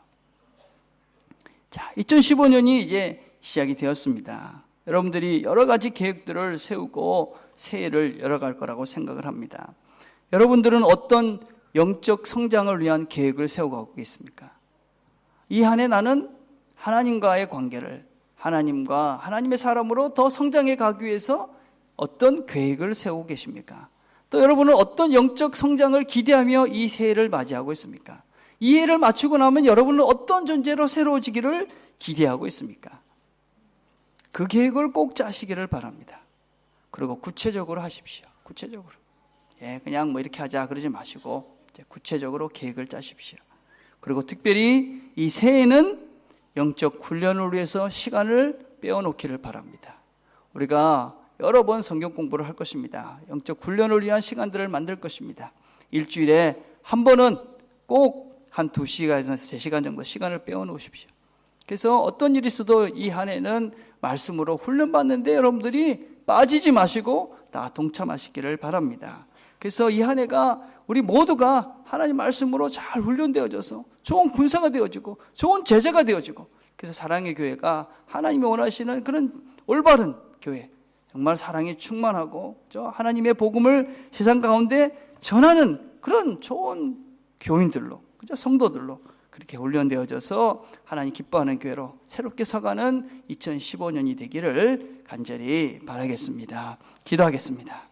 자, 2015년이 이제 시작이 되었습니다. 여러분들이 여러 가지 계획들을 세우고 새해를 열어갈 거라고 생각을 합니다. 여러분들은 어떤 영적 성장을 위한 계획을 세워가고 있습니까? 이 한 해 나는 하나님과의 관계를, 하나님과 하나님의 사람으로 더 성장해 가기 위해서 어떤 계획을 세우고 계십니까? 또 여러분은 어떤 영적 성장을 기대하며 이 새해를 맞이하고 있습니까? 이 해를 마치고 나면 여러분은 어떤 존재로 새로워지기를 기대하고 있습니까? 그 계획을 꼭 짜시기를 바랍니다. 그리고 구체적으로 하십시오. 구체적으로. 그냥 뭐 이렇게 하자 그러지 마시고 구체적으로 계획을 짜십시오. 그리고 특별히 이 새해는 영적 훈련을 위해서 시간을 빼어놓기를 바랍니다. 우리가 여러 번 성경 공부를 할 것입니다. 영적 훈련을 위한 시간들을 만들 것입니다. 일주일에 한 번은 꼭 한 2시간에서 3시간 정도 시간을 빼어놓으십시오. 그래서 어떤 일이 있어도 이 한 해는 말씀으로 훈련받는데 여러분들이 빠지지 마시고 다 동참하시기를 바랍니다. 그래서 이 한 해가 우리 모두가 하나님 말씀으로 잘 훈련되어져서 좋은 군사가 되어지고 좋은 제자가 되어지고, 그래서 사랑의 교회가 하나님이 원하시는 그런 올바른 교회, 정말 사랑이 충만하고 하나님의 복음을 세상 가운데 전하는 그런 좋은 교인들로, 성도들로 그렇게 훈련되어져서 하나님 기뻐하는 교회로 새롭게 서가는 2015년이 되기를 간절히 바라겠습니다. 기도하겠습니다.